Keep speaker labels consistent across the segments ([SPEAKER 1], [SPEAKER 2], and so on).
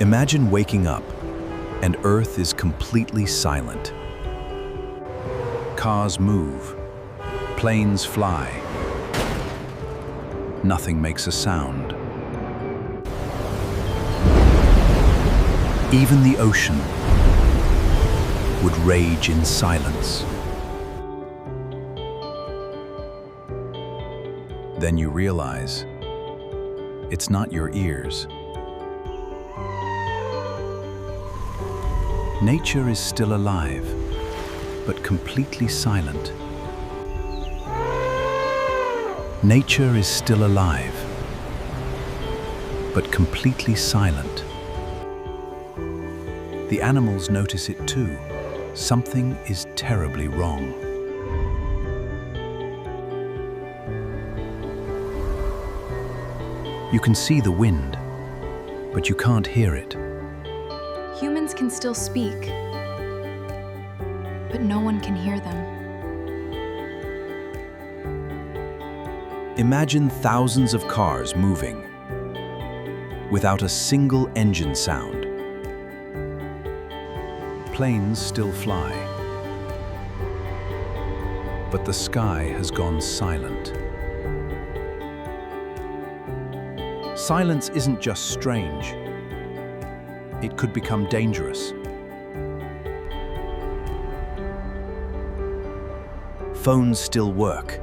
[SPEAKER 1] Imagine waking up and Earth is completely silent. Cars move, planes fly. Nothing makes a sound. Even the ocean would rage in silence. Then you realize it's not your ears. Nature is still alive, but completely silent. Nature is still alive, but completely silent. The animals notice it too. Something is terribly wrong. You can see the wind, but you can't hear it.
[SPEAKER 2] Humans can still speak, but no one can hear them.
[SPEAKER 1] Imagine thousands of cars moving without a single engine sound. Planes still fly, but the sky has gone silent. Silence isn't just strange, it could become dangerous. Phones still work,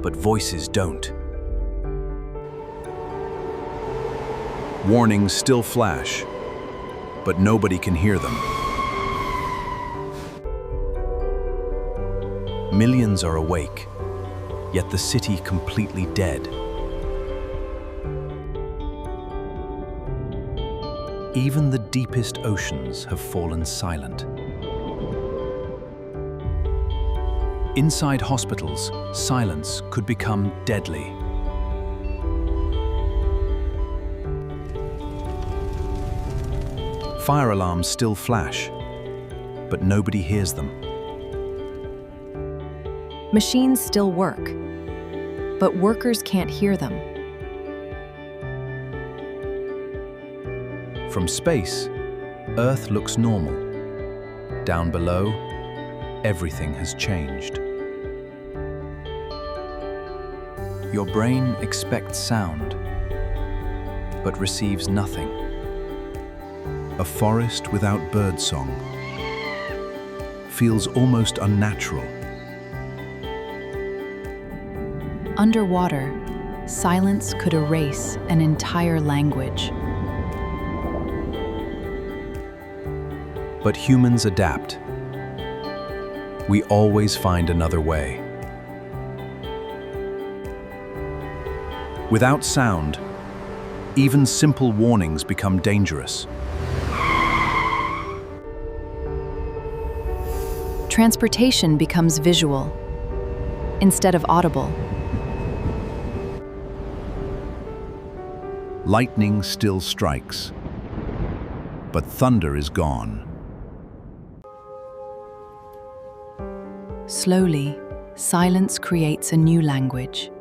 [SPEAKER 1] but voices don't. Warnings still flash, but nobody can hear them. Millions are awake, yet the city completely dead. Even the deepest oceans have fallen silent. Inside hospitals, silence could become deadly. Fire alarms still flash, but nobody hears them.
[SPEAKER 2] Machines still work, but workers can't hear them.
[SPEAKER 1] From space, Earth looks normal. Down below, everything has changed. Your brain expects sound, but receives nothing. A forest without birdsong feels almost unnatural.
[SPEAKER 2] Underwater, silence could erase an entire language.
[SPEAKER 1] But humans adapt. We always find another way. Without sound, even simple warnings become dangerous.
[SPEAKER 2] Transportation becomes visual instead of audible.
[SPEAKER 1] Lightning still strikes, but thunder is gone.
[SPEAKER 2] Slowly, silence creates a new language.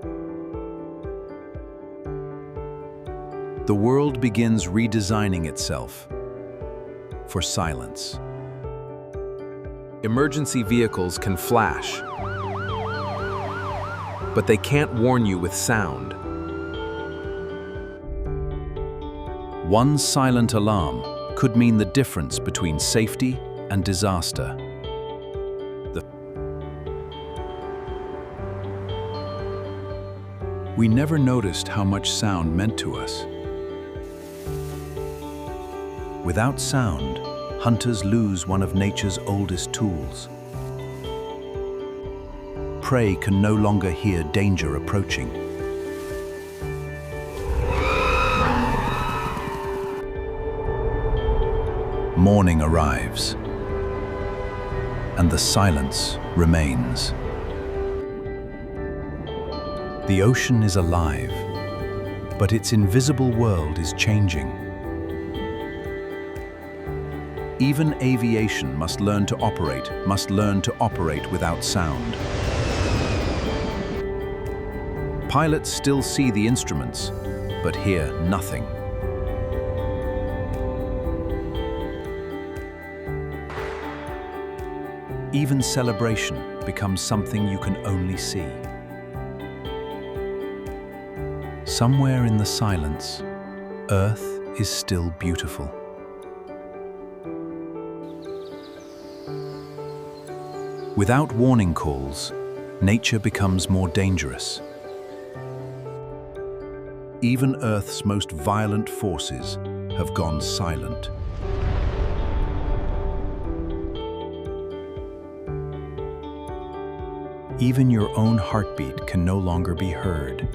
[SPEAKER 1] The world begins redesigning itself for silence. Emergency vehicles can flash, but they can't warn you with sound. One silent alarm could mean the difference between safety and disaster. We never noticed how much sound meant to us. Without sound, hunters lose one of nature's oldest tools. Prey can no longer hear danger approaching. Morning arrives, and the silence remains. The ocean is alive, but its invisible world is changing. Even aviation must learn to operate without sound. Pilots still see the instruments, but hear nothing. Even celebration becomes something you can only see. Somewhere in the silence, Earth is still beautiful. Without warning calls, nature becomes more dangerous. Even Earth's most violent forces have gone silent. Even your own heartbeat can no longer be heard.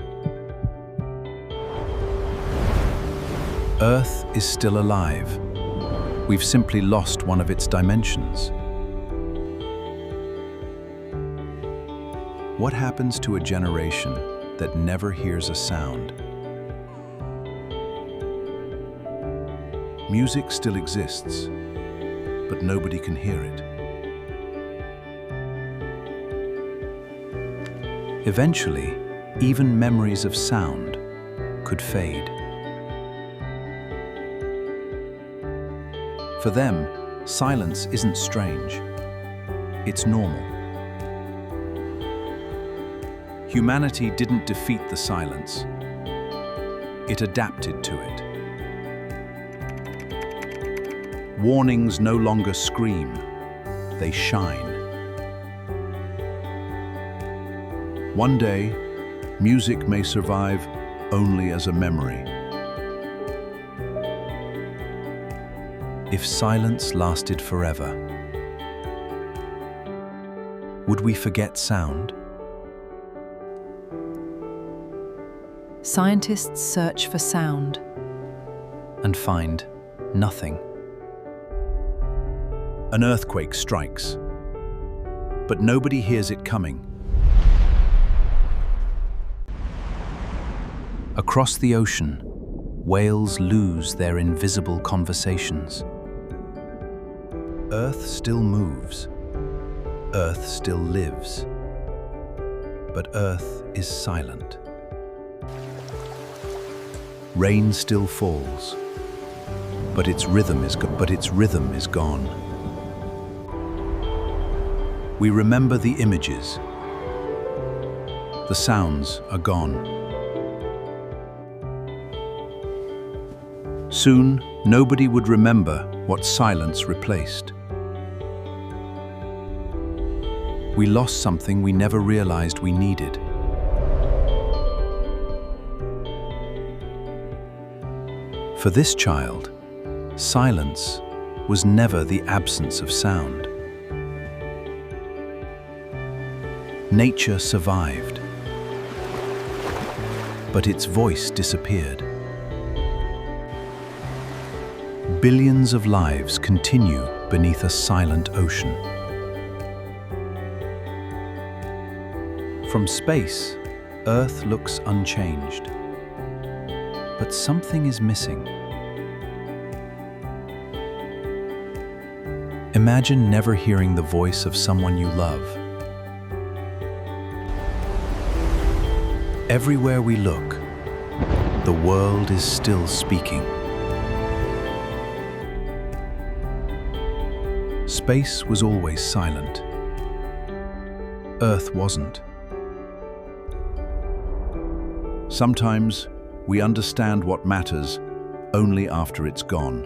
[SPEAKER 1] Earth is still alive. We've simply lost one of its dimensions. What happens to a generation that never hears a sound? Music still exists, but nobody can hear it. Eventually, even memories of sound could fade. For them, silence isn't strange. It's normal. Humanity didn't defeat the silence. It adapted to it. Warnings no longer scream, they shine. One day, music may survive only as a memory. If silence lasted forever, would we forget sound?
[SPEAKER 2] Scientists search for sound
[SPEAKER 1] And find nothing. An earthquake strikes, but nobody hears it coming. Across the ocean, whales lose their invisible conversations. Earth still moves. Earth still lives. But Earth is silent. Rain still falls, but its rhythm is gone. We remember the images. The sounds are gone. Soon, nobody would remember what silence replaced. We lost something we never realized we needed. For this child, silence was never the absence of sound. Nature survived, but its voice disappeared. Billions of lives continue beneath a silent ocean. From space, Earth looks unchanged. But something is missing. Imagine never hearing the voice of someone you love. Everywhere we look, the world is still speaking. Space was always silent. Earth wasn't. Sometimes we understand what matters only after it's gone.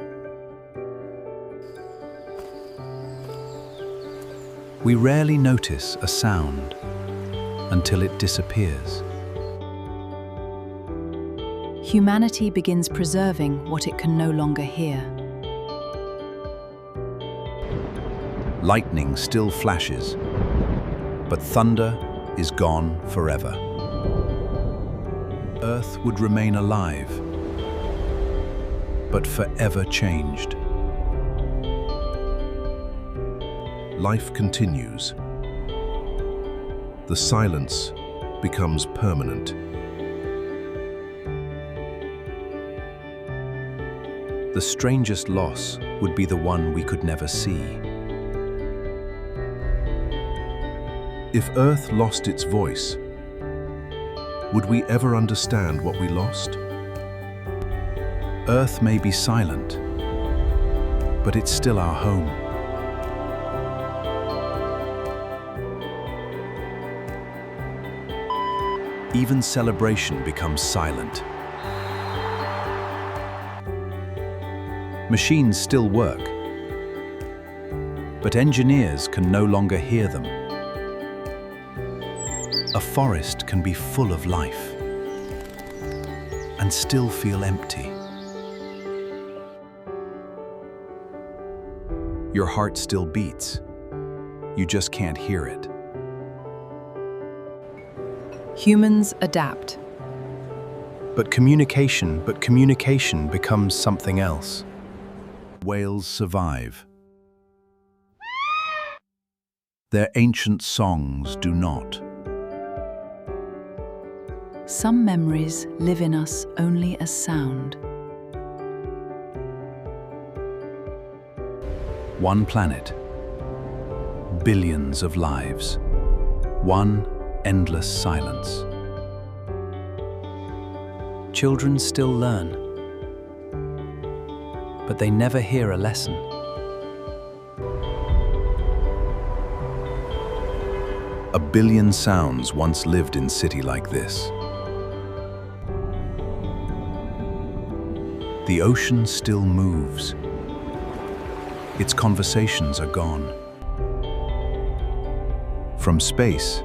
[SPEAKER 1] We rarely notice a sound until it disappears.
[SPEAKER 2] Humanity begins preserving what it can no longer hear.
[SPEAKER 1] Lightning still flashes, but thunder is gone forever. Earth would remain alive, but forever changed. Life continues. The silence becomes permanent. The strangest loss would be the one we could never see. If Earth lost its voice, would we ever understand what we lost? Earth may be silent, but it's still our home. Even celebration becomes silent. Machines still work, but engineers can no longer hear them. A forest can be full of life and still feel empty. Your heart still beats. You just can't hear it.
[SPEAKER 2] Humans adapt.
[SPEAKER 1] But communication becomes something else. Whales survive. Their ancient songs do not.
[SPEAKER 2] Some memories live in us only as sound.
[SPEAKER 1] One planet, billions of lives, one endless silence.
[SPEAKER 2] Children still learn, but they never hear a lesson.
[SPEAKER 1] A billion sounds once lived in a city like this. The ocean still moves. Its conversations are gone. From space,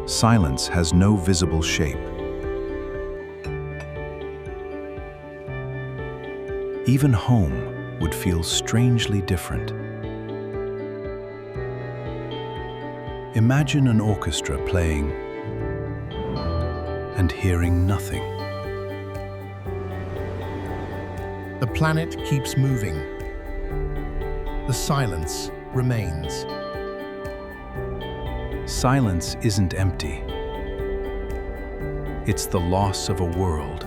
[SPEAKER 1] silence has no visible shape. Even home would feel strangely different. Imagine an orchestra playing and hearing nothing.
[SPEAKER 3] The planet keeps moving. The silence remains.
[SPEAKER 1] Silence isn't empty. It's the loss of a world.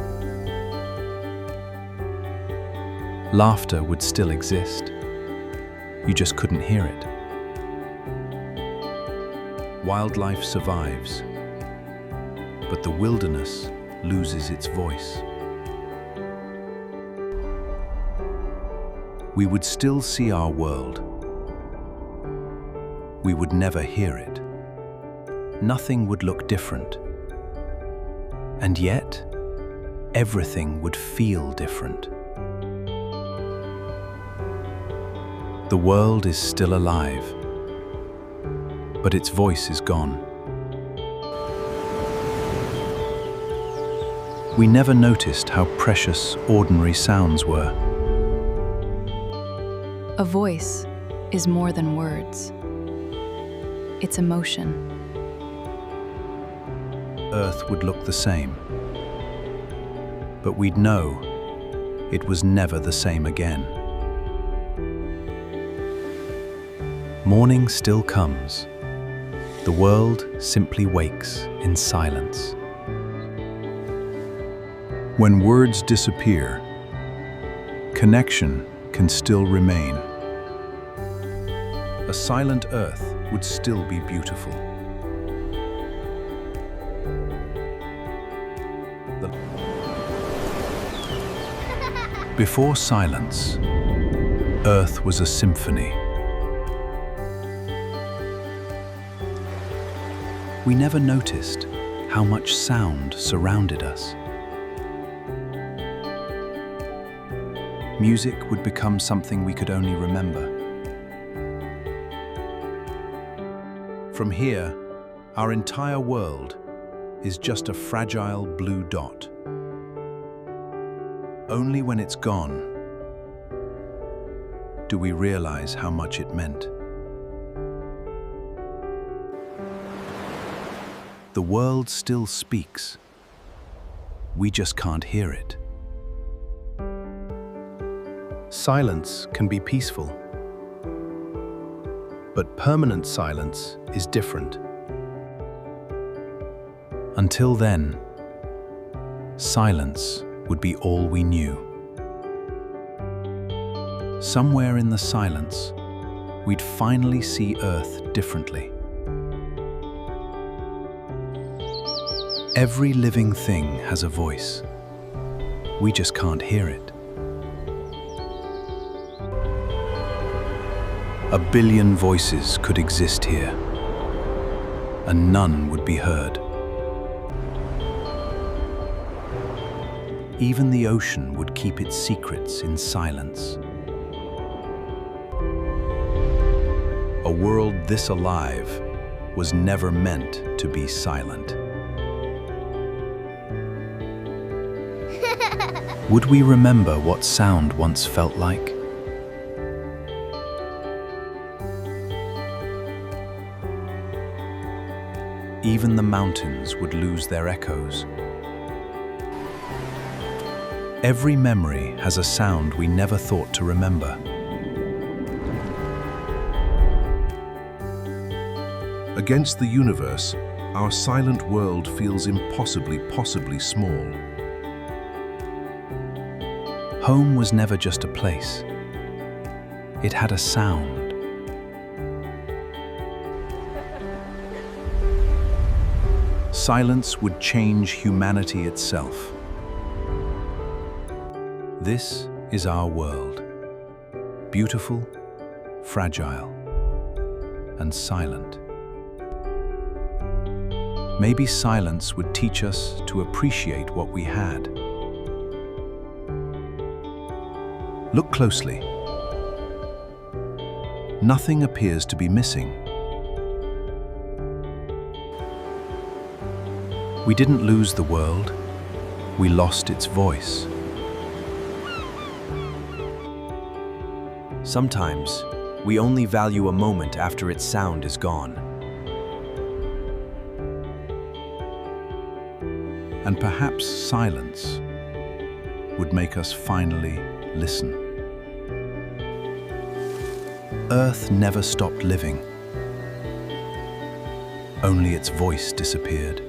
[SPEAKER 1] Laughter would still exist. You just couldn't hear it. Wildlife survives, but the wilderness loses its voice. We would still see our world. We would never hear it. Nothing would look different. And yet, everything would feel different. The world is still alive, but its voice is gone. We never noticed how precious ordinary sounds were.
[SPEAKER 2] A voice is more than words. It's emotion.
[SPEAKER 1] Earth would look the same, but we'd know it was never the same again. Morning still comes. The world simply wakes in silence. When words disappear, connection can still remain. A silent earth would still be beautiful. Before silence, Earth was a symphony. We never noticed how much sound surrounded us. Music would become something we could only remember. From here, our entire world is just a fragile blue dot. Only when it's gone do we realize how much it meant. The world still speaks. We just can't hear it. Silence can be peaceful, but permanent silence is different. Until then, silence would be all we knew. Somewhere in the silence, we'd finally see Earth differently. Every living thing has a voice. We just can't hear it. A billion voices could exist here, and none would be heard. Even the ocean would keep its secrets in silence. A world this alive was never meant to be silent. Would we remember what sound once felt like? Even the mountains would lose their echoes. Every memory has a sound we never thought to remember.
[SPEAKER 4] Against the universe, our silent world feels possibly small.
[SPEAKER 1] Home was never just a place. It had a sound. Silence would change humanity itself. This is our world. Beautiful, fragile, and silent. Maybe silence would teach us to appreciate what we had. Look closely. Nothing appears to be missing. We didn't lose the world, we lost its voice. Sometimes, we only value a moment after its sound is gone. And perhaps silence would make us finally listen. Earth never stopped living. Only its voice disappeared.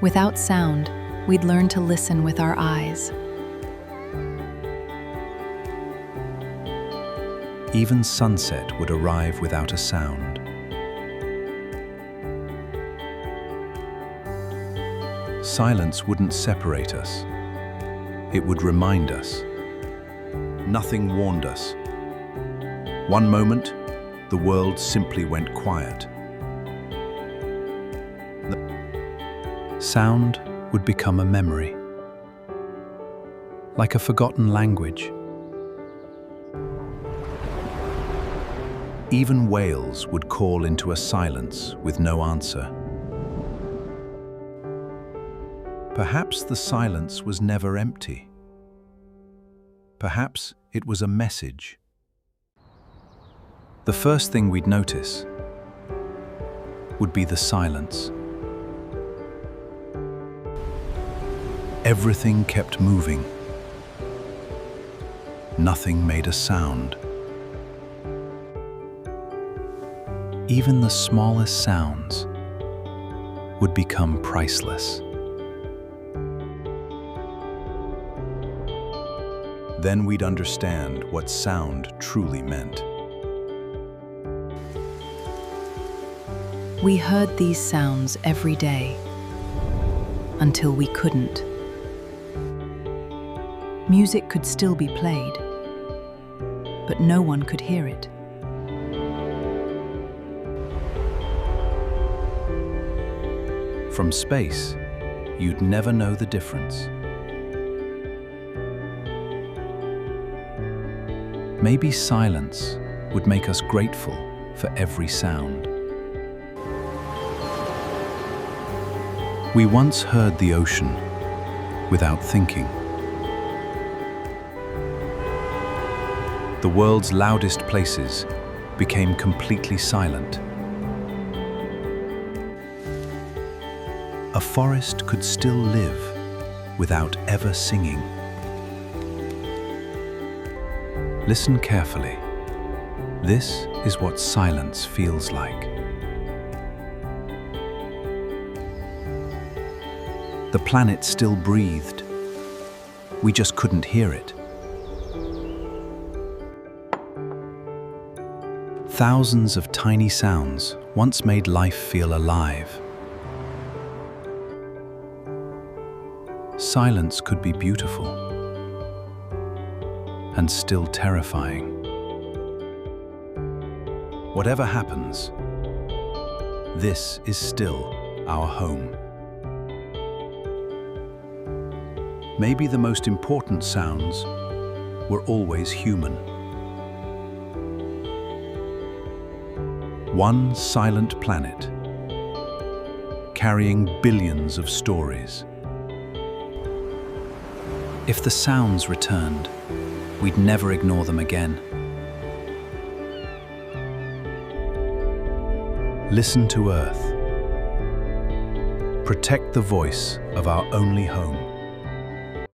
[SPEAKER 2] Without sound, we'd learn to listen with our eyes.
[SPEAKER 1] Even sunset would arrive without a sound. Silence wouldn't separate us. It would remind us. Nothing warned us. One moment, the world simply went quiet. Sound would become a memory, like a forgotten language. Even whales would call into a silence with no answer. Perhaps the silence was never empty. Perhaps it was a message. The first thing we'd notice would be the silence. Everything kept moving. Nothing made a sound. Even the smallest sounds would become priceless. Then we'd understand what sound truly meant.
[SPEAKER 2] We heard these sounds every day, until we couldn't. Music could still be played, but no one could hear it.
[SPEAKER 1] From space, you'd never know the difference. Maybe silence would make us grateful for every sound. We once heard the ocean without thinking. The world's loudest places became completely silent. A forest could still live without ever singing. Listen carefully. This is what silence feels like. The planet still breathed. We just couldn't hear it. Thousands of tiny sounds once made life feel alive. Silence could be beautiful and still terrifying. Whatever happens, this is still our home. Maybe the most important sounds were always human. One silent planet, carrying billions of stories. If the sounds returned, we'd never ignore them again. Listen to Earth. Protect the voice of our only home.